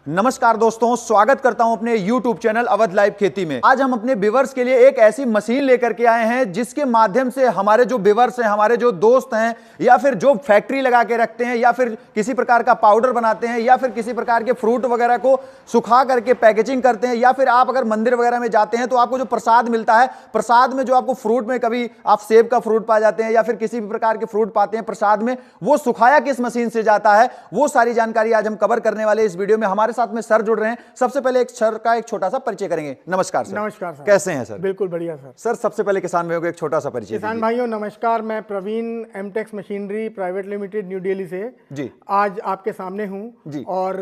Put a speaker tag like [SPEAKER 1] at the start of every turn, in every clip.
[SPEAKER 1] नमस्कार दोस्तों, स्वागत करता हूं अपने YouTube चैनल अवध लाइव खेती में। आज हम अपने व्यूअर्स के लिए एक ऐसी मशीन लेकर के आए हैं जिसके माध्यम से हमारे जो व्यूअर्स हैं, हमारे जो दोस्त हैं, या फिर जो फैक्ट्री लगा के रखते हैं, या फिर किसी प्रकार का पाउडर बनाते हैं, या फिर किसी प्रकार के फ्रूट वगैरह को सुखा करके पैकेजिंग करते हैं, या फिर आप अगर मंदिर वगैरह में जाते हैं तो आपको जो प्रसाद मिलता है, प्रसाद में जो आपको फ्रूट में कभी आप सेब का फ्रूट पा जाते हैं या फिर किसी भी प्रकार के फ्रूट पाते हैं प्रसाद में, वो सुखाया किस मशीन से जाता है, वो सारी जानकारी आज हम कवर करने वाले इस वीडियो में। हमारे साथ में सर जुड़ रहे हैं। सबसे पहले एक सर का एक छोटा सा परिचय करेंगे। नमस्कार सर।
[SPEAKER 2] नमस्कार सर।
[SPEAKER 1] कैसे हैं सर?
[SPEAKER 2] बिल्कुल बढ़िया सर।
[SPEAKER 1] सर सबसे पहले किसान भाइयों को एक छोटा सा परिचय।
[SPEAKER 2] किसान भाइयों नमस्कार, मैं Praveen Emtex machinery private limited new Delhi से जी आज आपके सामने हूं जी। और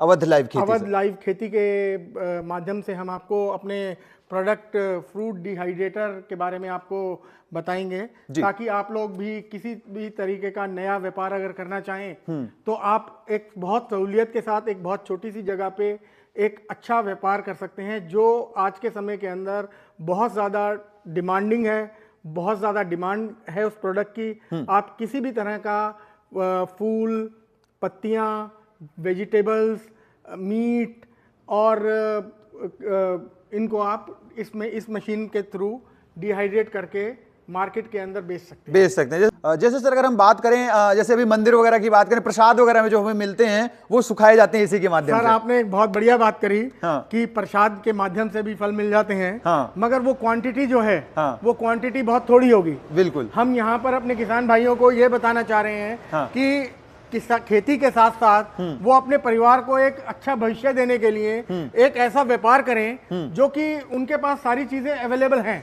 [SPEAKER 2] अवध लाइव खेती के माध्यम से हम आपको अपने प्रोडक्ट फ्रूट डिहाइड्रेटर के बारे में आपको बताएंगे, ताकि आप लोग भी किसी भी तरीके का नया व्यापार अगर करना चाहें तो आप एक बहुत सहूलियत के साथ एक बहुत छोटी सी जगह पे एक अच्छा व्यापार कर सकते हैं, जो आज के समय के अंदर बहुत ज़्यादा डिमांडिंग है, बहुत ज़्यादा डिमांड है उस प्रोडक्ट की। आप किसी भी तरह का फूल, पत्तियाँ, वेजिटेबल्स, मीट और इनको आप इस मशीन के थ्रू डिहाइड्रेट करके मार्केट के अंदर बेच सकते हैं।
[SPEAKER 1] जैसे सर अगर हम बात करें, जैसे अभी मंदिर वगैरह की बात करें, प्रसाद वगैरह में जो हमें मिलते हैं वो सुखाए जाते हैं इसी के माध्यम से।
[SPEAKER 2] सर आपने एक बहुत बढ़िया बात करी कि प्रसाद के माध्यम से भी फल मिल जाते हैं, मगर वो क्वांटिटी जो है वो क्वांटिटी बहुत थोड़ी होगी।
[SPEAKER 1] बिल्कुल।
[SPEAKER 2] हम यहाँ पर अपने किसान भाइयों को ये बताना चाह रहे हैं कि खेती के साथ साथ वो अपने परिवार को एक अच्छा भविष्य देने के लिए एक ऐसा व्यापार करें जो कि उनके पास सारी चीजें अवेलेबल हैं।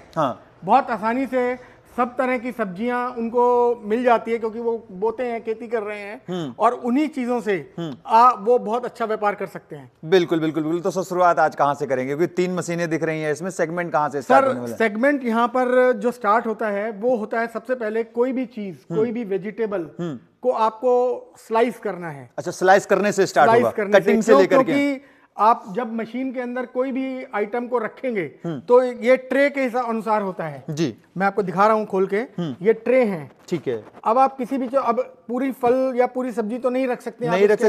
[SPEAKER 2] बहुत आसानी से सब तरह की सब्जियां उनको मिल जाती है, क्योंकि वो बोते हैं, खेती कर रहे हैं, और उन्हीं चीजों से वो बहुत अच्छा व्यापार कर सकते हैं।
[SPEAKER 1] बिल्कुल बिल्कुल बिल्कुल। तो शुरुआत आज कहां से करेंगे, क्योंकि 3 मशीनें दिख रही हैं, इसमें सेगमेंट कहां से स्टार्ट होने वाला है?
[SPEAKER 2] सेगमेंट यहाँ पर जो स्टार्ट होता है वो होता है, सबसे पहले कोई भी चीज, कोई भी वेजिटेबल को आपको स्लाइस करना है।
[SPEAKER 1] अच्छा, स्लाइस करने से स्टार्ट होगा, कटिंग से लेकर के।
[SPEAKER 2] आप जब मशीन के अंदर कोई भी आइटम को रखेंगे तो ये ट्रे के अनुसार होता है जी। मैं आपको दिखा रहा हूं खोल के, ये ट्रे हैं, ठीक है। अब आप किसी भी अब पूरी फल या पूरी सब्जी तो नहीं रख सकते,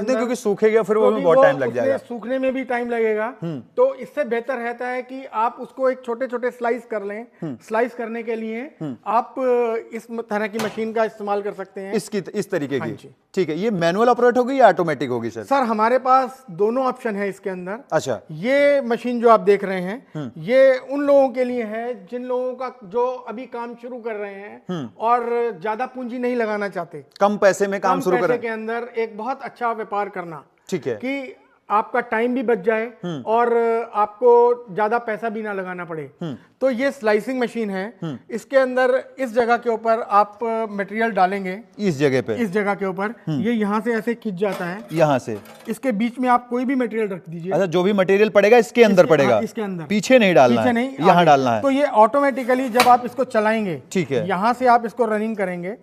[SPEAKER 1] क्योंकि सूखेगा, फिर वो बहुत टाइम लग जाएगा,
[SPEAKER 2] सूखने में भी टाइम लगेगा। तो इससे बेहतर रहता है कि आप उसको एक छोटे छोटे स्लाइस कर लें। स्लाइस करने के लिए आप इस तरह की मशीन का इस्तेमाल कर सकते हैं,
[SPEAKER 1] इस तरीके की। ठीक है, ये मैनुअल ऑपरेट होगी या ऑटोमेटिक होगी सर?
[SPEAKER 2] सर हमारे पास दोनों ऑप्शन है इसके अंदर।
[SPEAKER 1] अच्छा,
[SPEAKER 2] ये मशीन जो आप देख रहे हैं ये उन लोगों के लिए है जिन लोगों का जो अभी काम शुरू कर रहे हैं और ज्यादा पूंजी नहीं लगाना चाहते,
[SPEAKER 1] कम पैसे में काम शुरू
[SPEAKER 2] करने के अंदर एक बहुत अच्छा व्यापार करना।
[SPEAKER 1] ठीक है, कि
[SPEAKER 2] आपका टाइम भी बच जाए और आपको ज्यादा पैसा भी ना लगाना पड़े। तो ये स्लाइसिंग मशीन है। इसके अंदर इस जगह के ऊपर आप मटेरियल डालेंगे, इस जगह के ऊपर ये यहाँ से ऐसे खिंच जाता है, यहाँ से इसके बीच में आप कोई भी मटेरियल रख दीजिए।
[SPEAKER 1] अच्छा, जो भी मटेरियल पड़ेगा इसके अंदर पड़ेगा, इसके अंदर, पीछे नहीं डालना, पीछे नहीं, यहाँ डालना है।
[SPEAKER 2] तो ये ऑटोमेटिकली जब आप इसको चलाएंगे, ठीक है, यहाँ से आप इसको रनिंग करेंगे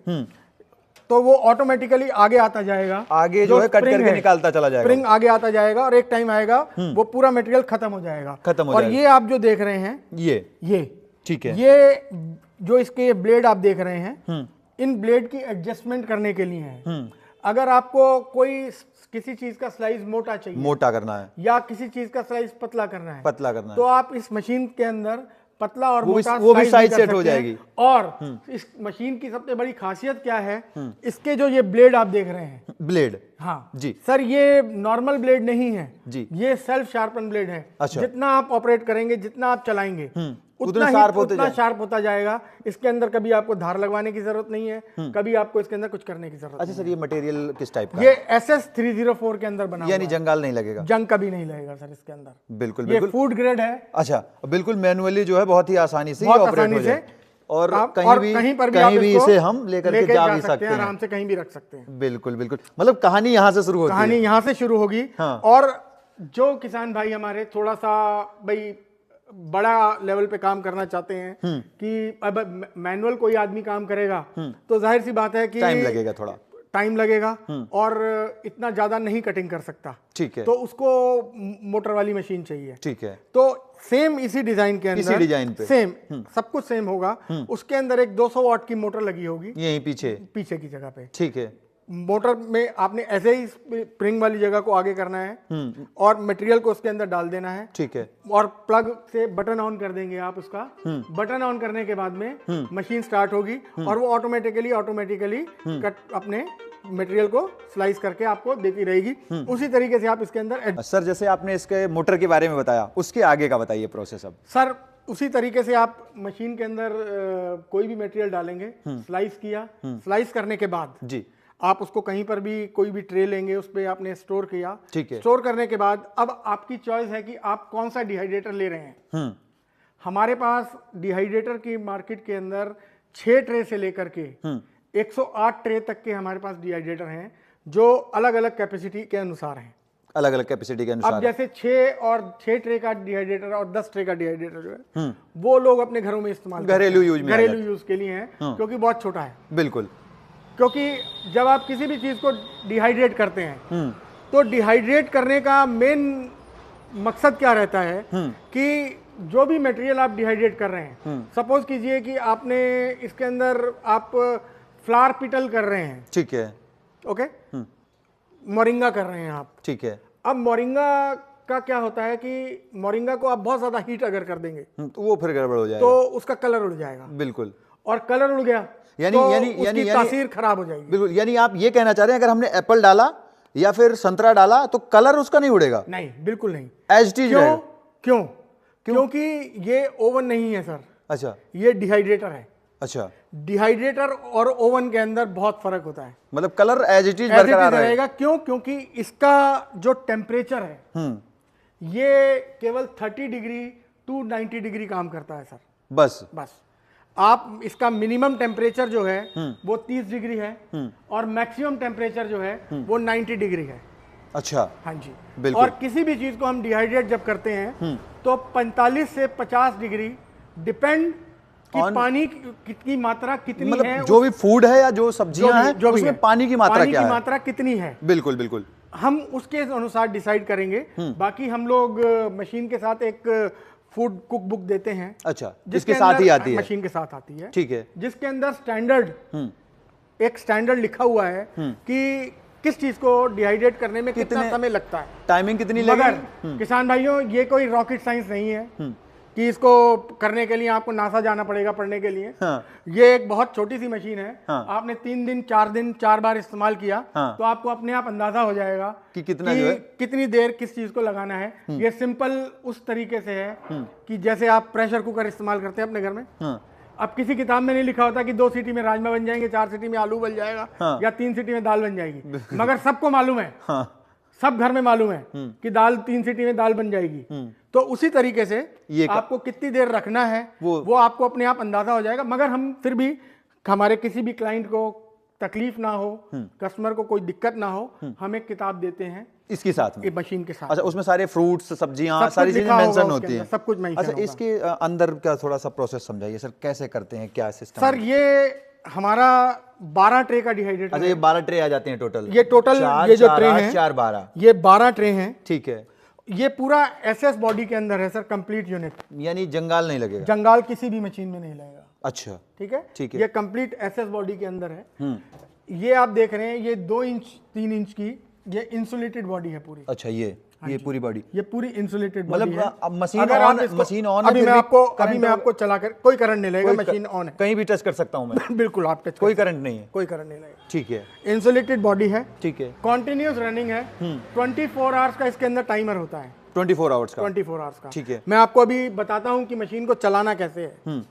[SPEAKER 2] तो वो ऑटोमेटिकली आगे आता जाएगा, आगे जो है कट करके निकालता चला जाएगा, स्प्रिंग आगे आता जाएगा, और एक टाइम आएगा वो पूरा मटेरियल खत्म हो जाएगा। और ये आप जो देख रहे हैं ये ठीक है, ये जो इसके ब्लेड आप देख रहे हैं, इन ब्लेड की एडजस्टमेंट करने के लिए है। अगर आपको कोई किसी चीज का स्लाइस मोटा चाहिए, मोटा करना है, या किसी चीज का स्लाइस पतला करना है, तो आप इस मशीन के अंदर पतला और मोटा वो भी साइज सेट हो जाएगी। और इस मशीन की सबसे बड़ी खासियत क्या है, इसके जो ये ब्लेड आप देख रहे हैं, ब्लेड, हाँ जी सर, ये नॉर्मल ब्लेड नहीं है जी, ये सेल्फ शार्पन ब्लेड है। अच्छा। जितना आप ऑपरेट करेंगे, जितना आप चलाएंगे, उतना शार्प होता जाएगा। इसके अंदर कभी आपको धार लगवाने की जरूरत नहीं है, कभी आपको इसके अंदर कुछ करने की जरूरत। अच्छा सर, ये मटेरियल किस टाइप का? ये SS304 के अंदर बना, यानी जंगाल नहीं लगेगा, जंग कभी नहीं लगेगा सर इसके अंदर। बिल्कुल बिल्कुल, ये फूड ग्रेड है। अच्छा, बिल्कुल मैनुअली जो है बहुत ही आसानी से ऑपरेट हो जाए, और कहीं भी इसे हम लेकर के जा भी सकते हैं, आराम से कहीं भी रख सकते हैं। बिल्कुल बिल्कुल, मतलब कहानी यहाँ से शुरू होगी, कहानी यहाँ से शुरू होगी। और जो किसान भाई हमारे थोड़ा सा भाई बड़ा लेवल पे काम करना चाहते हैं कि अब मैनुअल कोई आदमी काम करेगा तो जाहिर सी बात है कि टाइम लगेगा और इतना ज्यादा नहीं कटिंग कर सकता। ठीक है, तो उसको मोटर वाली मशीन चाहिए। ठीक है, तो सेम इसी डिजाइन के अंदर, इसी डिजाइन पे सेम सब कुछ सेम होगा। उसके अंदर एक 200 वाट की मोटर लगी होगी, यहीं पीछे की जगह पे। ठीक है, मोटर में आपने ऐसे ही स्प्रिंग वाली जगह को आगे करना है और मटेरियल को उसके अंदर डाल देना है।
[SPEAKER 1] ठीक है।
[SPEAKER 2] और प्लग से बटन ऑन कर देंगे आप उसका। बटन ऑन करने के बाद में मशीन स्टार्ट होगी और वो ऑटोमेटिकली कट अपने मटेरियल को स्लाइस करके आपको देती रहेगी। उसी तरीके से आप इसके अंदर
[SPEAKER 1] सर जैसे आपने इसके मोटर के बारे में बताया, उसके आगे का बताइए प्रोसेस। अब
[SPEAKER 2] सर उसी तरीके से आप मशीन के अंदर कोई भी मटेरियल डालेंगे, स्लाइस किया, स्लाइस करने के बाद जी आप उसको कहीं पर भी कोई भी ट्रे लेंगे, उस पर आपने स्टोर किया। ठीक है। स्टोर करने के बाद अब आपकी चॉइस है कि आप कौन सा डिहाइड्रेटर ले रहे हैं। हमारे पास डिहाइड्रेटर की मार्केट के अंदर 6 ट्रे से लेकर के 108 ट्रे तक के हमारे पास डिहाइड्रेटर हैं, जो अलग अलग कैपेसिटी के अनुसार हैं।
[SPEAKER 1] अलग अलग कैपेसिटी के अनुसार।
[SPEAKER 2] अब जैसे 6 ट्रे का डिहाइड्रेटर और 10 ट्रे का डिहाइड्रेटर जो है वो लोग अपने घरों में इस्तेमाल
[SPEAKER 1] घरेलू यूज
[SPEAKER 2] के लिए है, क्योंकि बहुत छोटा है।
[SPEAKER 1] बिल्कुल।
[SPEAKER 2] क्योंकि जब आप किसी भी चीज को डिहाइड्रेट करते हैं तो डिहाइड्रेट करने का मेन मकसद क्या रहता है कि जो भी मटेरियल आप डिहाइड्रेट कर रहे हैं, सपोज कीजिए कि आपने इसके अंदर आप फ्लावर पिटल कर रहे हैं। ठीक है। ओके। मोरिंगा कर रहे हैं आप। ठीक है। अब मोरिंगा का क्या होता है कि मोरिंगा को आप बहुत ज्यादा हीट अगर कर देंगे
[SPEAKER 1] तो वो फिर गड़बड़ हो जाएगा,
[SPEAKER 2] तो उसका कलर उड़ जाएगा।
[SPEAKER 1] बिल्कुल।
[SPEAKER 2] और कलर उड़ गया यानी तासीर खराब हो जाएगी।
[SPEAKER 1] बिल्कुल। यानी आप ये कहना चाह रहे हैं अगर हमने एप्पल डाला या फिर संतरा डाला तो कलर उसका नहीं उड़ेगा?
[SPEAKER 2] नहीं, बिल्कुल नहीं।
[SPEAKER 1] एज इट इज रहेगा।
[SPEAKER 2] क्यों? क्योंकि ये ओवन नहीं है सर। अच्छा। ये डिहाइड्रेटर है। अच्छा। डिहाइड्रेटर और ओवन के अंदर बहुत फर्क होता है।
[SPEAKER 1] मतलब कलर एज इट इज बरकरार रहेगा।
[SPEAKER 2] क्यों? क्योंकि इसका जो टेम्परेचर है ये केवल 30 डिग्री टू 90 डिग्री काम करता है सर। बस आप इसका मिनिमम टेम्परेचर जो है वो 30 डिग्री है और मैक्सिमम टेम्परेचर जो है वो 90 डिग्री है। अच्छा। हाँ जी, बिल्कुल। और किसी भी चीज को हम डिहाइड्रेट जब करते हैं तो 45 से 50 डिग्री डिपेंड कि पानी की मात्रा कितनी मतलब है,
[SPEAKER 1] जो भी फूड है या जो सब्जियां हैं उसमें पानी की मात्रा क्या है,
[SPEAKER 2] मात्रा कितनी है।
[SPEAKER 1] बिल्कुल बिल्कुल।
[SPEAKER 2] हम उसके अनुसार डिसाइड करेंगे। बाकी हम लोग मशीन के साथ एक फूड कुक बुक देते हैं। अच्छा।
[SPEAKER 1] जिसके साथ ही आती है,
[SPEAKER 2] मशीन के साथ आती है।
[SPEAKER 1] ठीक है।
[SPEAKER 2] जिसके अंदर एक स्टैंडर्ड लिखा हुआ है कि किस चीज को डिहाइड्रेट करने में कितना समय लगता है,
[SPEAKER 1] टाइमिंग कितनी लगेगी।
[SPEAKER 2] मगर किसान भाइयों ये कोई रॉकेट साइंस नहीं है कि इसको करने के लिए आपको नासा जाना पड़ेगा पढ़ने के लिए। हाँ। ये एक बहुत छोटी सी मशीन है। हाँ। आपने 3 दिन 4 बार इस्तेमाल किया। हाँ। तो आपको अपने आप अंदाजा हो जाएगा कि कितनी देर किस चीज को लगाना है। ये सिंपल उस तरीके से है कि जैसे आप प्रेशर कुकर इस्तेमाल करते हैं अपने घर में। अब किसी किताब में नहीं लिखा होता कि 2 सीटी में राजमा बन जाएंगे, 4 सीटी में आलू बन जाएगा या 3 सीटी में दाल बन जाएगी। मगर सबको मालूम है, सब घर में मालूम है कि दाल 3 सीटी में दाल बन जाएगी। तो उसी तरीके से आपको कितनी देर रखना है वो आपको अपने आप अंदाजा हो जाएगा। मगर हम फिर भी हमारे किसी भी क्लाइंट को तकलीफ ना हो, कस्टमर को कोई दिक्कत ना हो, हम एक किताब देते हैं
[SPEAKER 1] इसके साथ में,
[SPEAKER 2] मशीन के साथ।
[SPEAKER 1] अच्छा। उसमें सारे फ्रूट्स, सब्जियां, सारी चीजें मेंशन होती हैं,
[SPEAKER 2] सब कुछ मेंशन।
[SPEAKER 1] अच्छा। इसके अंदर का थोड़ा सा प्रोसेस समझाइए सर, कैसे करते हैं, क्या सिस्टम?
[SPEAKER 2] सर ये हमारा 12 ट्रे का डिहाइड्रेटर।
[SPEAKER 1] अच्छा, ये 12 ट्रे आ जाते हैं टोटल?
[SPEAKER 2] ये टोटल ये जो ट्रे हैं
[SPEAKER 1] 4 12
[SPEAKER 2] ये 12 ट्रे हैं।
[SPEAKER 1] ठीक है।
[SPEAKER 2] ये पूरा एसएस बॉडी के अंदर है सर, कंप्लीट यूनिट।
[SPEAKER 1] यानी जंगाल नहीं लगेगा?
[SPEAKER 2] जंगाल किसी भी मशीन में नहीं लगेगा।
[SPEAKER 1] अच्छा,
[SPEAKER 2] ठीक है। ठीक है। ये कंप्लीट एसएस बॉडी के अंदर है। ये आप देख रहे हैं ये 2 इंच 3 इंच की ये इंसुलेटेड बॉडी है पूरी।
[SPEAKER 1] अच्छा। ये पूरी बॉडी,
[SPEAKER 2] ये पूरी इंसुलेटेड बॉडी है।
[SPEAKER 1] मतलब मशीन ऑन
[SPEAKER 2] अभी मैं आपको चलाकर कोई करंट नहीं लगेगा, मशीन ऑन है,
[SPEAKER 1] कहीं भी टच कर सकता हूं मैं।
[SPEAKER 2] बिल्कुल आप टच,
[SPEAKER 1] कोई करंट नहीं है,
[SPEAKER 2] कोई करंट नहीं लगेगा।
[SPEAKER 1] ठीक है।
[SPEAKER 2] इंसुलेटेड बॉडी है। ठीक है। कॉन्टिन्यूस रनिंग है। 24 आवर्स का इसके अंदर टाइमर होता है।
[SPEAKER 1] 24 आवर्स का?
[SPEAKER 2] 24 आवर्स का।
[SPEAKER 1] ठीक है।
[SPEAKER 2] मैं आपको अभी बताता हूं कि मशीन को चलाना कैसे है।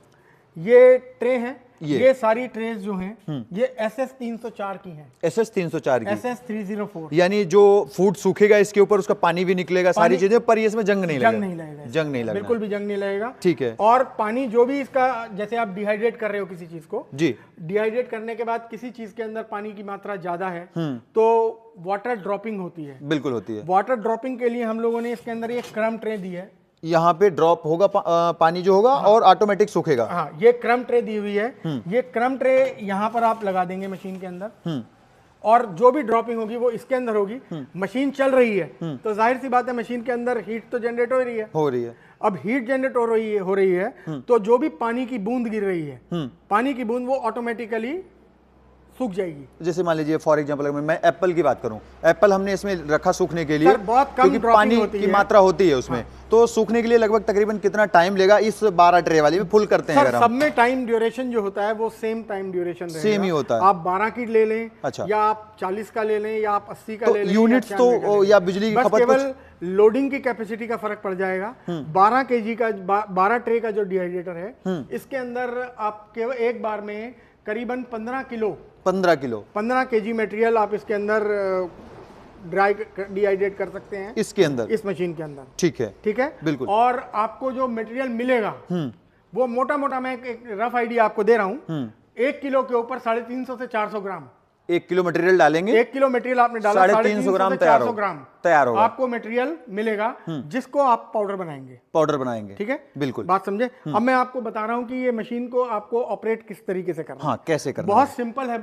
[SPEAKER 2] ये ट्रे हैं, ये सारी ट्रेस जो हैं ये SS 304 की हैं।
[SPEAKER 1] SS 304 की?
[SPEAKER 2] SS 304।
[SPEAKER 1] यानी जो फूड सूखेगा इसके ऊपर उसका पानी भी निकलेगा, सारी चीजें, पर ये इसमें जंग नहीं लगेगा? जंग नहीं लगेगा,
[SPEAKER 2] बिल्कुल भी जंग नहीं लगेगा।
[SPEAKER 1] ठीक है।
[SPEAKER 2] और पानी जो भी इसका, जैसे आप डिहाइड्रेट कर रहे हो किसी चीज को जी, डिहाइड्रेट करने के बाद किसी चीज के अंदर पानी की मात्रा ज्यादा है तो वाटर ड्रॉपिंग होती है। बिल्कुल होती है। वाटर ड्रॉपिंग के लिए हम लोगों ने इसके अंदर एक क्रम ट्रे दी है।
[SPEAKER 1] यहाँ पे ड्रॉप होगा पानी जो होगा। हाँ। और ऑटोमेटिक सूखेगा।
[SPEAKER 2] हाँ, ये क्रम ट्रे दी हुई है। ये क्रम ट्रे यहाँ पर आप लगा देंगे मशीन के अंदर और जो भी ड्रॉपिंग होगी वो इसके अंदर होगी। मशीन चल रही है तो जाहिर सी बात है मशीन के अंदर हीट तो जनरेट हो रही है। अब हीट जनरेट हो रही है तो जो भी पानी की बूंद गिर रही है, पानी की बूंद वो ऑटोमेटिकली सूख जाएगी।
[SPEAKER 1] जैसे मान लीजिए फॉर एग्जांपल मैं एप्पल की बात करूं, एप्पल हमने इसमें रखा सूखने के लिए,
[SPEAKER 2] बहुत कम
[SPEAKER 1] क्योंकि पानी की मात्रा होती है उसमें। तो सूखने के लिए लगभग तकरीबन कितना टाइम लेगा इस 12 ट्रे वाली में फुल करते हैं?
[SPEAKER 2] सर सब में टाइम ड्यूरेशन जो होता है वो सेम टाइम ड्यूरेशन
[SPEAKER 1] सेम ही होता है।
[SPEAKER 2] आप 12 की ले लें,
[SPEAKER 1] अच्छा,
[SPEAKER 2] या आप 40 का ले लें, या आप 80 का ले लें,
[SPEAKER 1] यूनिट्स तो या बिजली की खपत
[SPEAKER 2] केवल लोडिंग की कैपेसिटी का फर्क पड़ जाएगा। 12 kg का 12 ट्रे का जो डिहाइड्रेटर है, इसके अंदर आप केवल एक बार में करीबन 15 kg मटेरियल आप इसके अंदर ड्राई डिहाइड्रेट कर सकते हैं
[SPEAKER 1] इसके अंदर,
[SPEAKER 2] इस मशीन के अंदर।
[SPEAKER 1] ठीक है बिल्कुल।
[SPEAKER 2] और आपको जो मटेरियल मिलेगा वो मोटा मोटा मैं एक रफ आइडिया आपको दे रहा हूं, 1 किलो के ऊपर 350 से 400 ग्राम।
[SPEAKER 1] 1 किलो मटेरियल डालेंगे,
[SPEAKER 2] 1 किलो मटेरियल आपने डाला,
[SPEAKER 1] 350 ग्राम
[SPEAKER 2] 400 ग्राम
[SPEAKER 1] तैयार होगा,
[SPEAKER 2] आपको मटेरियल मिलेगा जिसको आप पाउडर बनाएंगे। ठीक है,
[SPEAKER 1] बिल्कुल,
[SPEAKER 2] बात समझे। अब मैं आपको बता रहा हूं कि ये मशीन को आपको ऑपरेट किस तरीके से करना।
[SPEAKER 1] हाँ, कैसे करना?
[SPEAKER 2] बहुत सिंपल है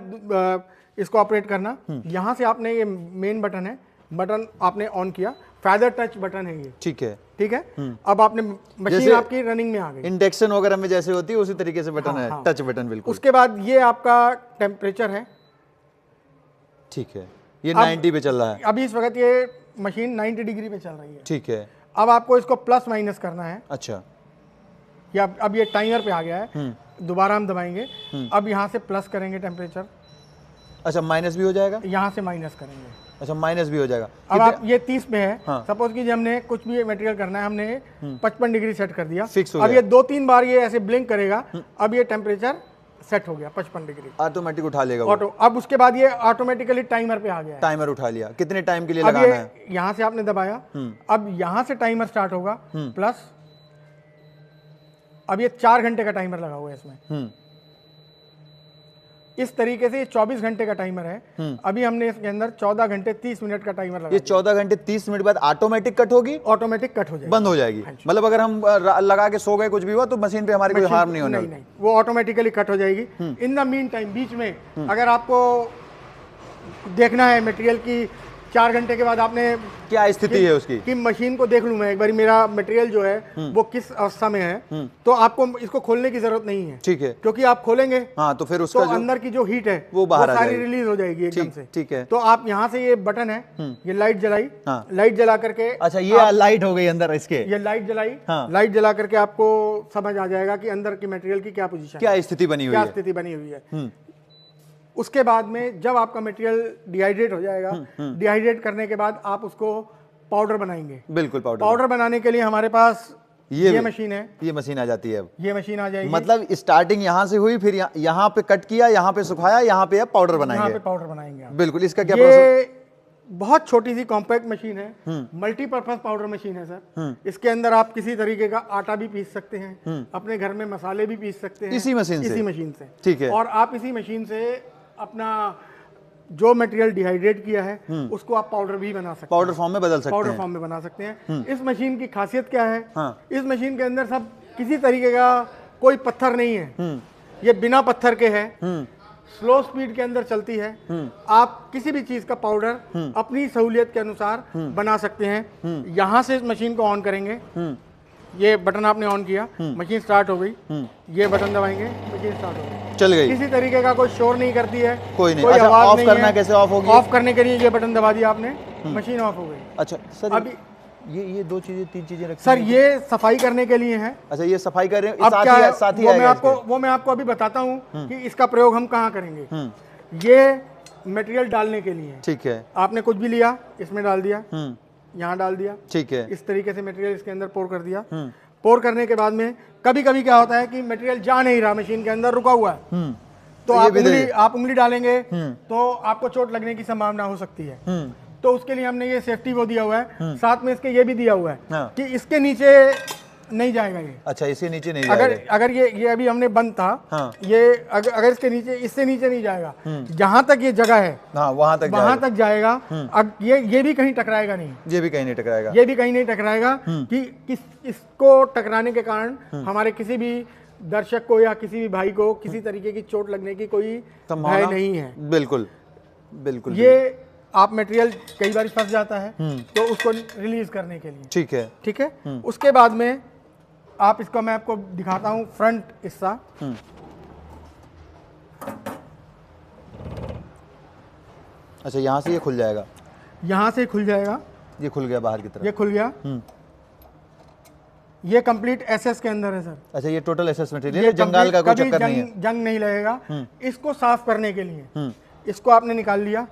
[SPEAKER 2] इसको ऑपरेट करना। यहां से आपने ये मेन बटन है, बटन आपने ऑन किया, फेदर टच बटन है ये। ठीक है। अब आपने मशीन आपकी रनिंग में आ गई।
[SPEAKER 1] इंडक्शन वगैरह में जैसे होती है उसी तरीके से बटन है, टच बटन बिल्कुल।
[SPEAKER 2] उसके बाद ये आपका टेम्परेचर है,
[SPEAKER 1] ठीक है, ये 90 पे चल रहा है
[SPEAKER 2] अभी इस वक्त, ये मशीन 90 डिग्री पे चल रही है।
[SPEAKER 1] ठीक है।
[SPEAKER 2] अब आपको इसको प्लस माइनस करना है।
[SPEAKER 1] अच्छा,
[SPEAKER 2] या अब ये टाइमर पे आ गया है, दोबारा हम दबाएंगे। अब यहाँ से प्लस करेंगे टेम्परेचर।
[SPEAKER 1] अच्छा, माइनस भी हो जाएगा?
[SPEAKER 2] यहाँ से माइनस करेंगे।
[SPEAKER 1] अच्छा, माइनस भी हो जाएगा।
[SPEAKER 2] अब आप ये 30 पे है।
[SPEAKER 1] हाँ।
[SPEAKER 2] सपोज कीजिए हमने कुछ भी मटेरियल करना है, हमने 55 डिग्री सेट कर दिया,
[SPEAKER 1] फिक्स हो
[SPEAKER 2] अब
[SPEAKER 1] गया।
[SPEAKER 2] ये 2-3 बार ये ऐसे ब्लिंक करेगा। अब ये टेम्परेचर सेट हो गया 55 डिग्री,
[SPEAKER 1] ऑटोमेटिक उठा लेगा
[SPEAKER 2] ऑटो। अब उसके बाद ये ऑटोमेटिकली टाइमर पे आ गया है।
[SPEAKER 1] टाइमर उठा लिया, कितने टाइम के लिए लगाना है?
[SPEAKER 2] यहाँ से आपने दबाया, अब यहाँ से टाइमर स्टार्ट होगा प्लस। अब ये 4 घंटे का टाइमर लगा हुआ है इसमें। इस तरीके से ये 24 घंटे का टाइमर है। अभी हमने इसके अंदर 14 घंटे 30 मिनट का टाइमर लगा।
[SPEAKER 1] ये 14 घंटे 30 मिनट बाद ऑटोमेटिक कट होगी?
[SPEAKER 2] ऑटोमेटिक कट हो जाएगी,
[SPEAKER 1] बंद हो जाएगी। मतलब अगर हम लगा के सो गए, कुछ भी हुआ तो मशीन पे हमारे कोई हार्म नहीं होने?
[SPEAKER 2] नहीं, वो ऑटोमेटिकली कट हो जाएगी। इन द मीन टाइम, बीच में अगर आपको देखना है मटेरियल की 4 घंटे के बाद आपने
[SPEAKER 1] क्या स्थिति है उसकी,
[SPEAKER 2] कि मशीन को देख लूं मैं एक बार, मेरा मटेरियल जो है वो किस अवस्था में है, तो आपको इसको खोलने की जरूरत नहीं है।
[SPEAKER 1] ठीक है,
[SPEAKER 2] क्योंकि आप खोलेंगे
[SPEAKER 1] हाँ तो फिर उसका
[SPEAKER 2] तो अंदर की जो हीट है
[SPEAKER 1] वो बाहर
[SPEAKER 2] सारी रिलीज हो जाएगी एकदम से।
[SPEAKER 1] ठीक है।
[SPEAKER 2] तो आप यहाँ से, ये बटन है, ये लाइट जलाई, लाइट जला करके,
[SPEAKER 1] अच्छा ये लाइट हो गई अंदर इसके,
[SPEAKER 2] ये लाइट जलाई, लाइट जला करके आपको समझ आ जाएगा कि अंदर की मटेरियल की क्या पोजीशन,
[SPEAKER 1] क्या स्थिति बनी
[SPEAKER 2] हुई है। उसके बाद में जब आपका मटेरियल डिहाइड्रेट हो जाएगा, डिहाइड्रेट करने के बाद आप उसको पाउडर बनाएंगे।
[SPEAKER 1] बिल्कुल,
[SPEAKER 2] पाउडर बनाने के लिए हमारे पास ये मशीन है।
[SPEAKER 1] ये मशीन आ जाती है, अब
[SPEAKER 2] ये मशीन आ जाएगी।
[SPEAKER 1] मतलब स्टार्टिंग यहाँ से हुई, फिर यहाँ पे कट किया, यहाँ पे सुखाया, यहाँ पे अब पाउडर बनाएंगे। बिल्कुल, इसका क्या प्रोसेस?
[SPEAKER 2] बहुत छोटी सी कॉम्पैक्ट मशीन है, मल्टीपर्पज पाउडर मशीन है सर। इसके अंदर आप किसी तरीके का आटा भी पीस सकते हैं, अपने घर में मसाले भी पीस सकते हैं
[SPEAKER 1] इसी मशीन से। ठीक है।
[SPEAKER 2] और आप इसी मशीन से अपना जो मटेरियल डिहाइड्रेट किया है उसको आप पाउडर भी बना सकते हैं,
[SPEAKER 1] पाउडर फॉर्म में बदल सकते हैं,
[SPEAKER 2] पाउडर फॉर्म में बना सकते हैं। इस मशीन की खासियत क्या है? इस मशीन के अंदर सब किसी तरीके का कोई पत्थर नहीं है, ये बिना पत्थर के है, स्लो स्पीड के अंदर चलती है। आप किसी भी चीज का पाउडर अपनी सहूलियत के अनुसार बना सकते हैं। यहाँ से इस मशीन को ऑन करेंगे, ये बटन आपने ऑन किया, मशीन स्टार्ट हो गई, ये बटन दबाएंगे, मशीन स्टार्ट हो गई,
[SPEAKER 1] चल गई।
[SPEAKER 2] किसी तरीके का कोई शोर नहीं करती है,
[SPEAKER 1] कोई अच्छा,
[SPEAKER 2] आवाज
[SPEAKER 1] ऑफ करना कैसे ऑफ होगी?
[SPEAKER 2] ऑफ करने के लिए ये बटन दबा दिया आपने, मशीन ऑफ हो गई।
[SPEAKER 1] अच्छा सर, अभी ये 2 चीजें 3 चीजें रखी
[SPEAKER 2] सर, ये सफाई करने के लिए है।
[SPEAKER 1] अच्छा, ये सफाई कर रहे हैं,
[SPEAKER 2] अब क्या है,
[SPEAKER 1] साथ ही
[SPEAKER 2] वो मैं आपको अभी बताता हूँ कि इसका प्रयोग हम कहाँ करेंगे। ये मटेरियल डालने के लिए, ठीक है, आपने कुछ भी लिया, इसमें डाल दिया, यहाँ डाल दिया, ठीक है, इस तरीके से मटेरियल इसके अंदर पोर कर दिया। पोर करने के बाद में कभी कभी क्या होता है कि मटेरियल जा नहीं रहा, मशीन के अंदर रुका हुआ है, तो आप उंगली डालेंगे तो आपको चोट लगने की संभावना हो सकती है। तो उसके लिए हमने ये सेफ्टी वो दिया हुआ है, साथ में इसके ये भी दिया हुआ है कि इसके नीचे नहीं जाएगा ये। अच्छा, इसके नीचे नहीं जाएगा। अगर ये अभी हमने बंद था, ये अगर इसके नीचे, इससे नीचे नहीं जाएगा, जहां तक ये जगह है वहां तक जाएगा। ये भी कहीं टकराएगा नहीं, ये भी कहीं नहीं टकराएगा कि इसको टकराने के कारण हमारे किसी भी दर्शक को या किसी भी भाई को किसी तरीके की चोट लगने की कोई भय नहीं है। बिल्कुल बिल्कुल। ये आप मटेरियल कई बार फंस जाता है तो उसको रिलीज करने के लिए, ठीक है। उसके बाद में आप इसको, मैं आपको दिखाता हूं फ्रंट हिस्सा।
[SPEAKER 1] अच्छा, यहाँ से ये खुल जाएगा,
[SPEAKER 2] यहाँ से खुल जाएगा,
[SPEAKER 1] ये खुल गया बाहर की तरफ,
[SPEAKER 2] ये खुल गया। ये कंप्लीट एसएस के अंदर है सर।
[SPEAKER 1] अच्छा, ये टोटल एसएस मटेरियल है, जंगाल का कोई चक्कर नहीं है,
[SPEAKER 2] जंग नहीं लगेगा। इसको साफ करने के लिए इसको आपने निकाल लिया,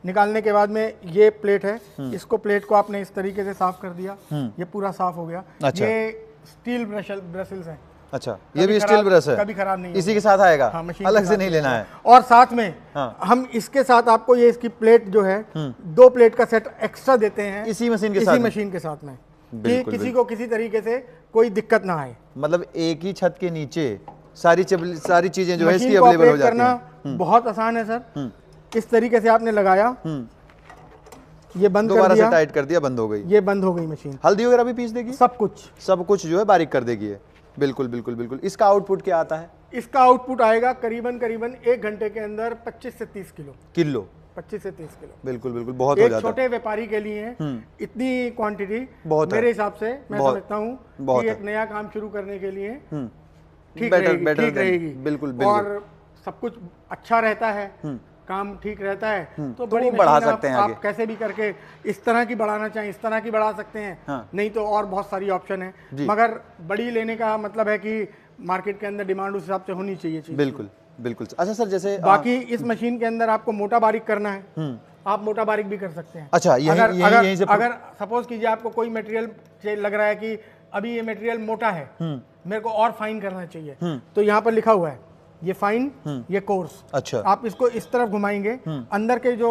[SPEAKER 2] निकालने के बाद में ये प्लेट है, इसको प्लेट को आपने इस तरीके से साफ कर दिया, ये पूरा साफ हो गया।
[SPEAKER 1] अच्छा।
[SPEAKER 2] ये स्टील ब्रशल्स है।
[SPEAKER 1] अच्छा, ये भी स्टील ब्रश है,
[SPEAKER 2] कभी खराब नहीं,
[SPEAKER 1] इसी के साथ आएगा।
[SPEAKER 2] हाँ, मशीन
[SPEAKER 1] अलग से नहीं लेना है।
[SPEAKER 2] और साथ में हम इसके साथ आपको ये इसकी प्लेट जो है 2 प्लेट का सेट एक्स्ट्रा देते हैं
[SPEAKER 1] इसी मशीन के साथ में
[SPEAKER 2] कि किसी को किसी तरीके से कोई दिक्कत ना आए।
[SPEAKER 1] मतलब एक ही छत के नीचे सारी चीजें जो है इसकी अवेलेबल हो जाती हैं।
[SPEAKER 2] बहुत आसान है सर। इस तरीके से आपने लगाया, ये बंद कर दिया,
[SPEAKER 1] दोबारा से टाइट कर दिया, बंद हो गई,
[SPEAKER 2] ये बंद हो गई मशीन।
[SPEAKER 1] हल्दी वगैरह भी पीस देगी,
[SPEAKER 2] सब कुछ
[SPEAKER 1] जो है बारीक कर देगी ये। बिल्कुल बिल्कुल बिल्कुल। इसका आउटपुट क्या आता है?
[SPEAKER 2] इसका आउटपुट आएगा करीबन 1 घंटे के अंदर 25 से 30 किलो। 25 से 30 किलो। बिल्कुल
[SPEAKER 1] बिल्कुल, बहुत हो जाता है।
[SPEAKER 2] एक छोटे व्यापारी के लिए इतनी क्वांटिटी मेरे हिसाब से मैं समझता हूँ कि एक नया काम शुरू करने के लिए ठीक रहेगी।
[SPEAKER 1] बिल्कुल।
[SPEAKER 2] और सब कुछ अच्छा रहता है, काम ठीक रहता है, तो बड़ी
[SPEAKER 1] बढ़ा सकते हैं
[SPEAKER 2] आप कैसे भी करके इस तरह की बढ़ाना चाहें इस तरह की बढ़ा सकते हैं। नहीं तो और बहुत सारी ऑप्शन है, मगर बड़ी लेने का मतलब है कि मार्केट के अंदर डिमांड उस हिसाब से होनी चाहिए।
[SPEAKER 1] बिल्कुल बिल्कुल। अच्छा सर, जैसे
[SPEAKER 2] बाकी इस मशीन के अंदर आपको मोटा बारीक करना है, आप मोटा बारीक भी कर सकते हैं।
[SPEAKER 1] अच्छा,
[SPEAKER 2] अगर सपोज कीजिए आपको कोई मटेरियल लग रहा है कि अभी ये मटेरियल मोटा है, मेरे को और फाइन करना चाहिए, तो यहाँ पर लिखा हुआ है ये फाइन, ये कोर्स।
[SPEAKER 1] अच्छा,
[SPEAKER 2] आप इसको इस तरफ घुमाएंगे, अंदर के जो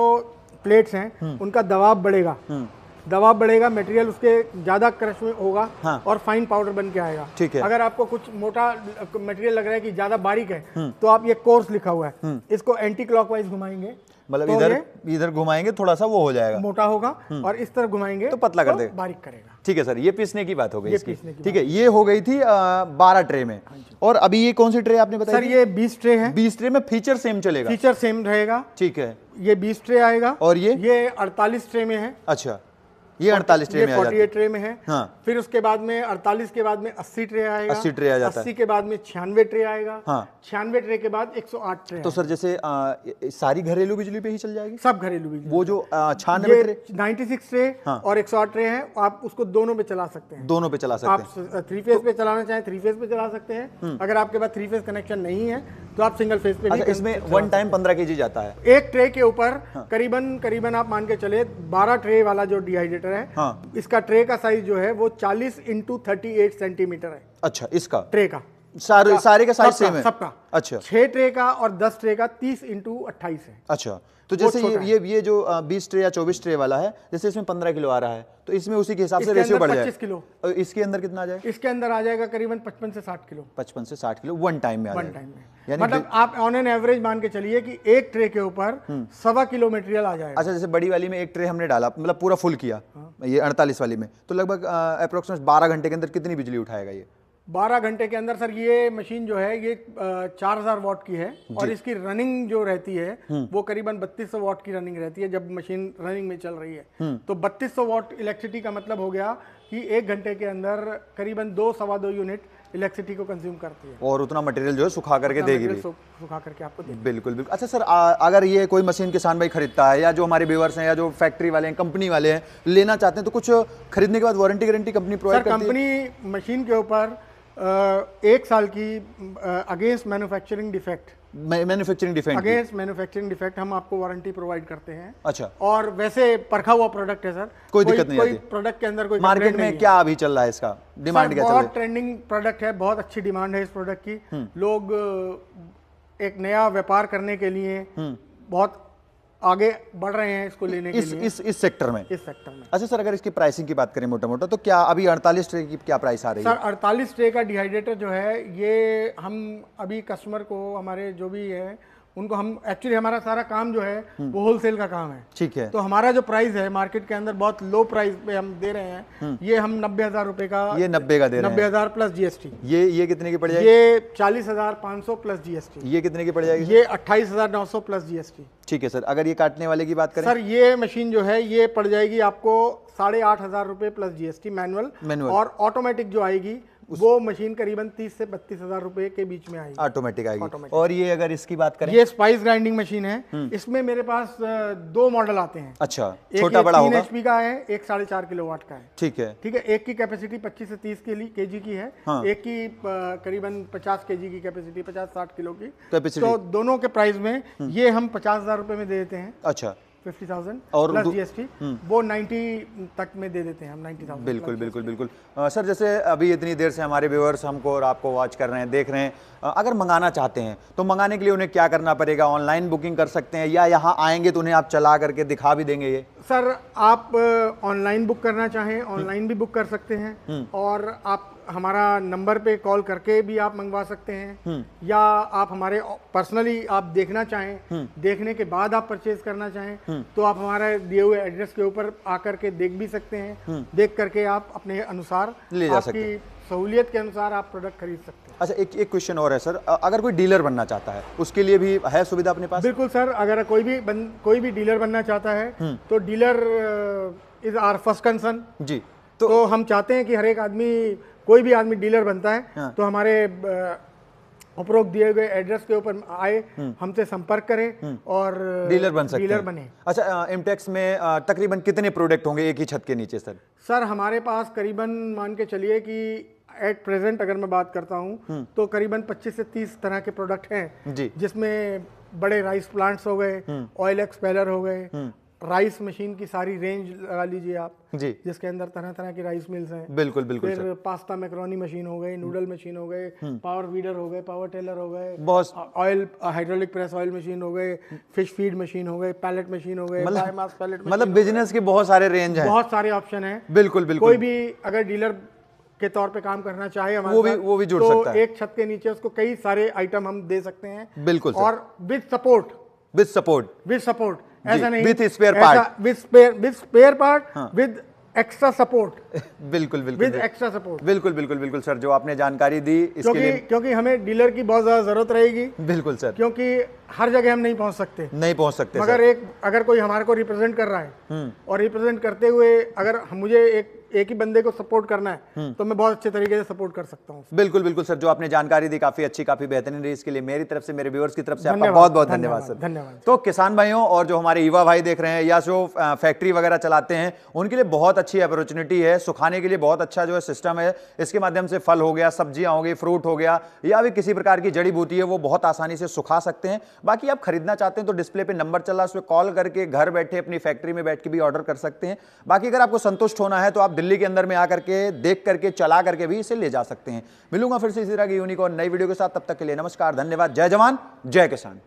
[SPEAKER 2] प्लेट्स हैं उनका दबाव बढ़ेगा, मटेरियल उसके ज्यादा क्रश में होगा और फाइन पाउडर बन के आएगा।
[SPEAKER 1] ठीक है।
[SPEAKER 2] अगर आपको कुछ मोटा मटेरियल लग रहा है कि ज्यादा बारीक है, तो आप ये कोर्स लिखा हुआ है, इसको एंटी क्लॉकवाइज घुमाएंगे,
[SPEAKER 1] मतलब इधर घुमाएंगे थोड़ा सा वो हो जाएगा,
[SPEAKER 2] मोटा होगा, और इस तरफ घुमाएंगे
[SPEAKER 1] तो पतला कर देगा,
[SPEAKER 2] बारीक करेगा।
[SPEAKER 1] ठीक है सर, ये पीसने की बात हो गई इसकी। ठीक है, ये हो गई थी 12 ट्रे में। और अभी ये कौन सी ट्रे आपने बताई?
[SPEAKER 2] सर ये 20 ट्रे है।
[SPEAKER 1] 20 ट्रे में फीचर सेम चलेगा?
[SPEAKER 2] फीचर सेम रहेगा।
[SPEAKER 1] ठीक है,
[SPEAKER 2] ये 20 ट्रे आएगा।
[SPEAKER 1] और ये
[SPEAKER 2] 48 ट्रे में है।
[SPEAKER 1] अच्छा, ये 48 ट्रे में आ जाता है।
[SPEAKER 2] 48 ट्रे में है। हाँ। फिर उसके बाद में 48 के बाद में 80 ट्रे आएगा।
[SPEAKER 1] 80 ट्रे आ जाता है।
[SPEAKER 2] 80 के बाद में 96 ट्रे आएगा।
[SPEAKER 1] हाँ।
[SPEAKER 2] 96 ट्रे के बाद 108 ट्रे।
[SPEAKER 1] तो सर जैसे सारी घरेलू बिजली पे ही चल जाएगी?
[SPEAKER 2] सब घरेलू बिजली।
[SPEAKER 1] वो जो 96 ट्रे
[SPEAKER 2] 96 ट्रे और 108 ट्रे है, आप उसको दोनों पे चला सकते हैं।
[SPEAKER 1] दोनों पे चला सकते हैं।
[SPEAKER 2] आप 3 फेज पे चलाना चाहें 3 फेज पे चला सकते हैं। अगर आपके पास 3 फेज कनेक्शन नहीं है तो आप सिंगल फेज पे भी।
[SPEAKER 1] इसमें वन टाइम 15 kg जाता है
[SPEAKER 2] एक ट्रे के ऊपर। करीबन आप मान के चले 12 ट्रे वाला जो डिहाइड्रेटर है, इसका ट्रे का साइज जो है वो 40 × 38 सेंटीमीटर है।
[SPEAKER 1] अच्छा, इसका
[SPEAKER 2] ट्रे का
[SPEAKER 1] सारे का साइज सेम है
[SPEAKER 2] सबका? अच्छा। 6 ट्रे का और 10 ट्रे का 30 × 28 है।
[SPEAKER 1] अच्छा, तो जैसे ये जो 20 ट्रे या 24 ट्रे वाला है, जैसे इसमें 15 किलो आ रहा है, तो इसमें उसी के हिसाब से रेशियो बढ़ जाएगा।
[SPEAKER 2] 25 किलो।
[SPEAKER 1] और इसके अंदर कितना आ जाएगा?
[SPEAKER 2] इसके अंदर आ जाएगा करीबन 55 से 60 किलो।
[SPEAKER 1] 55 से 60 किलो वन टाइम में आ जाएगा।
[SPEAKER 2] यानी मतलब आप ऑन एन एवरेज मान के चलिए कि एक ट्रे के ऊपर 1.25 किलो मटेरियल आ जाएगा।
[SPEAKER 1] अच्छा, जैसे बड़ी वाली में एक ट्रे हमने डाला, मतलब पूरा फुल किया, ये 48 वाली में, तो लगभग अप्रोक्सीमेट 12 घंटे के अंदर कितनी बिजली उठाएगा ये?
[SPEAKER 2] 12 घंटे के अंदर सर ये मशीन जो है ये 4000 वाट की है, और इसकी रनिंग जो रहती है वो करीबन 3200 वाट की रनिंग रहती है जब मशीन रनिंग में चल रही है। तो 3200 वाट इलेक्ट्रिसिटी का मतलब हो गया कि 1 घंटे के अंदर करीबन 2-2.25 यूनिट इलेक्ट्रिसिटी को कंज्यूम करती है,
[SPEAKER 1] और उतना मटेरियल जो है सुखा करके देगी भी।
[SPEAKER 2] सुखा करके आपको देगी।
[SPEAKER 1] बिल्कुल बिल्कुल। अच्छा सर, अगर ये कोई मशीन किसान भाई खरीदता है, या जो हमारे व्यूअर्स हैं, या जो फैक्ट्री वाले हैं, कंपनी वाले हैं, लेना चाहते हैं, तो कुछ खरीदने के बाद वारंटी गारंटी कंपनी प्रोवाइड करती है?
[SPEAKER 2] कंपनी मशीन के ऊपर 1 साल की अगेंस्ट मैन्युफैक्चरिंग डिफेक्ट हम आपको वारंटी प्रोवाइड करते हैं।
[SPEAKER 1] अच्छा,
[SPEAKER 2] और वैसे परखा हुआ प्रोडक्ट है सर,
[SPEAKER 1] कोई दिक्कत नहीं आती।
[SPEAKER 2] प्रोडक्ट के अंदर कोई
[SPEAKER 1] मार्केट में क्या अभी चल रहा है इसका डिमांड क्या चल रहा है?
[SPEAKER 2] बहुत ट्रेंडिंग प्रोडक्ट है, बहुत अच्छी डिमांड है इस प्रोडक्ट की। लोग एक नया व्यापार करने के लिए बहुत आगे बढ़ रहे हैं इसको लेने के लिए
[SPEAKER 1] इस सेक्टर में।
[SPEAKER 2] अच्छा
[SPEAKER 1] सर, अगर इसकी प्राइसिंग की बात करें मोटा तो क्या अभी 48 ट्रे की क्या प्राइस आ रही है?
[SPEAKER 2] सर 48 ट्रे का डिहाइड्रेटर जो है ये हम अभी कस्टमर को, हमारे जो भी है उनको, हम एक्चुअली हमारा सारा काम जो है वो होलसेल का काम है।
[SPEAKER 1] ठीक है।
[SPEAKER 2] तो हमारा जो प्राइस है मार्केट के अंदर बहुत लो प्राइस पे हम दे रहे हैं। ये हम 90,000 रुपए का,
[SPEAKER 1] ये 90 का दे रहे हैं।
[SPEAKER 2] 90,000 प्लस जीएसटी।
[SPEAKER 1] ये कितने की पड़ जाएगी?
[SPEAKER 2] ये 40,500 प्लस जीएसटी।
[SPEAKER 1] ये कितने की पड़ जाएगी?
[SPEAKER 2] ये 28,900 प्लस जीएसटी।
[SPEAKER 1] ठीक है सर। अगर ये काटने वाले की बात करें?
[SPEAKER 2] सर ये मशीन जो है ये पड़ जाएगी आपको 8,500 रुपए प्लस जीएसटी मैनुअल, और ऑटोमेटिक जो आएगी वो मशीन करीबन 30 से 32,000 रुपए के बीच में आएगी,
[SPEAKER 1] ऑटोमेटिक आएगी। और ये अगर इसकी बात करें,
[SPEAKER 2] ये स्पाइस ग्राइंडिंग मशीन है। इसमें मेरे पास 2 मॉडल आते हैं।
[SPEAKER 1] अच्छा, छोटा बड़ा होगा।
[SPEAKER 2] 3 HP का है, एक 4.5 किलोवाट का है।
[SPEAKER 1] ठीक है,
[SPEAKER 2] ठीक है। एक की कैपेसिटी 25 से 30 केजी की है। हाँ। एक की करीबन 50 केजी की कैपेसिटी, 50-60 किलो की कैपेसिटी। तो दोनों के प्राइस में ये हम 50,000 रुपए में दे देते हैं।
[SPEAKER 1] अच्छा,
[SPEAKER 2] 50,000 और प्लस GST, वो 90 तक में दे देते हैं हम, 90,000।
[SPEAKER 1] बिल्कुल बिल्कुल बिल्कुल। सर, जैसे अभी इतनी देर से हमारे व्यूअर्स हमको और आपको वॉच कर रहे हैं, देख रहे हैं, अगर मंगाना चाहते हैं तो मंगाने के लिए उन्हें क्या करना पड़ेगा? ऑनलाइन बुकिंग कर सकते हैं या यहाँ आएंगे तो उन्हें आप चला करके दिखा भी देंगे? ये
[SPEAKER 2] सर, आप ऑनलाइन बुक करना चाहें ऑनलाइन भी बुक कर सकते हैं, और आप हमारा नंबर पे कॉल करके भी आप मंगवा सकते हैं, या आप हमारे पर्सनली आप देखना चाहें, देखने के बाद आप परचेज करना चाहें तो आप हमारे दिए हुए एड्रेस के ऊपर आकर के देख भी सकते हैं। देख करके आप अपने अनुसार ले जा सकते हैं, सहूलियत के अनुसार आप प्रोडक्ट खरीद सकते हैं।
[SPEAKER 1] अच्छा, एक क्वेश्चन और है सर, अगर कोई डीलर बनना चाहता है उसके लिए भी है सुविधा अपने पास?
[SPEAKER 2] बिल्कुल सर, अगर कोई भी डीलर बनना चाहता है तो dealer is our first concern जी। तो हम चाहते हैं कि हर एक आदमी, कोई भी आदमी डीलर बनता है हाँ। तो हमारे उपरोक्त दिए गए एड्रेस के ऊपर आए, हमसे संपर्क करें और
[SPEAKER 1] डीलर बन सकते
[SPEAKER 2] डीलर बने।
[SPEAKER 1] अच्छा, एमटेक्स में तकरीबन कितने प्रोडक्ट होंगे एक ही छत के नीचे सर?
[SPEAKER 2] सर, हमारे पास करीबन मान के चलिए कि एट प्रेजेंट अगर मैं बात करता हूं तो करीबन 25 से 30 तरह के प्रोडक्ट हैं जी, जिसमें बड़े राइस प्लांट्स हो गए, ऑयल एक्सपेलर हो गए, राइस मशीन की सारी रेंज लगा लीजिए आप जी, जिसके अंदर तरह तरह की राइस मिल्स हैं। बिल्कुल बिल्कुल। फिर पास्ता मैक्रोनी मशीन हो गई, नूडल मशीन हो गए, पावर वीडर हो गए, पावर टेलर हो गए, बहुत oil hydraulic press oil machine हो गए, फिश फीड मशीन हो गए, पैलेट मशीन हो गए, बायोमास पैलेट, मतलब
[SPEAKER 1] बिजनेस के बहुत सारे रेंज हैं,
[SPEAKER 2] बहुत सारे ऑप्शन हैं।
[SPEAKER 1] बिल्कुल बिल्कुल।
[SPEAKER 2] कोई भी अगर डीलर के तौर पे काम करना चाहे हमारे
[SPEAKER 1] वो भी जुड़ सकता है।
[SPEAKER 2] एक छत के नीचे उसको कई सारे आइटम हम दे सकते हैं।
[SPEAKER 1] बिल्कुल।
[SPEAKER 2] और विद सपोर्ट ऐसा नहीं,
[SPEAKER 1] with spare part,
[SPEAKER 2] with spare part, with extra support.
[SPEAKER 1] बिल्कुल बिल्कुल,
[SPEAKER 2] विद एक्स्ट्रा सपोर्ट।
[SPEAKER 1] बिल्कुल बिल्कुल बिल्कुल सर, जो आपने जानकारी दी इसके लिए,
[SPEAKER 2] क्योंकि हमें डीलर की बहुत ज्यादा जरूरत रहेगी।
[SPEAKER 1] बिल्कुल सर,
[SPEAKER 2] क्योंकि हर जगह हम नहीं पहुंच सकते, मगर अगर कोई हमारे को रिप्रेजेंट कर रहा है और रिप्रेजेंट करते हुए अगर मुझे एक ही बंदे को सपोर्ट करना है तो मैं बहुत अच्छे तरीके से सपोर्ट कर सकता हूँ।
[SPEAKER 1] बिल्कुल बिल्कुल सर, जो आपने जानकारी दी काफी अच्छी, काफी बेहतरीन रही। इसके लिए मेरी तरफ से, मेरे व्यूअर्स की तरफ से आपका बहुत बहुत धन्यवाद सर।
[SPEAKER 2] धन्यवाद।
[SPEAKER 1] तो किसान भाइयों और जो हमारे युवा भाई देख रहे हैं या जो फैक्ट्री वगैरह चलाते हैं, उनके लिए बहुत अच्छी अपॉर्चुनिटी है। सुखाने के लिए बहुत अच्छा जो है सिस्टम है। इसके माध्यम से फल हो गया, सब्जियां हो गई, फ्रूट हो गया, या भी किसी प्रकार की जड़ी बूटी है, वो बहुत आसानी से सुखा सकते हैं। बाकी आप खरीदना चाहते हैं तो डिस्प्ले पे नंबर चल रहा है, उस पर कॉल करके घर बैठे अपनी फैक्ट्री में बैठ के भी ऑर्डर कर सकते हैं। बाकी अगर आपको संतुष्ट होना है तो आप दिल्ली के अंदर में आकर के देख करके चला करके भी इसे ले जा सकते हैं। मिलूंगा फिर से इसी तरह की यूनिक और नई वीडियो के साथ, तब तक के लिए नमस्कार, धन्यवाद, जय जवान जय किसान।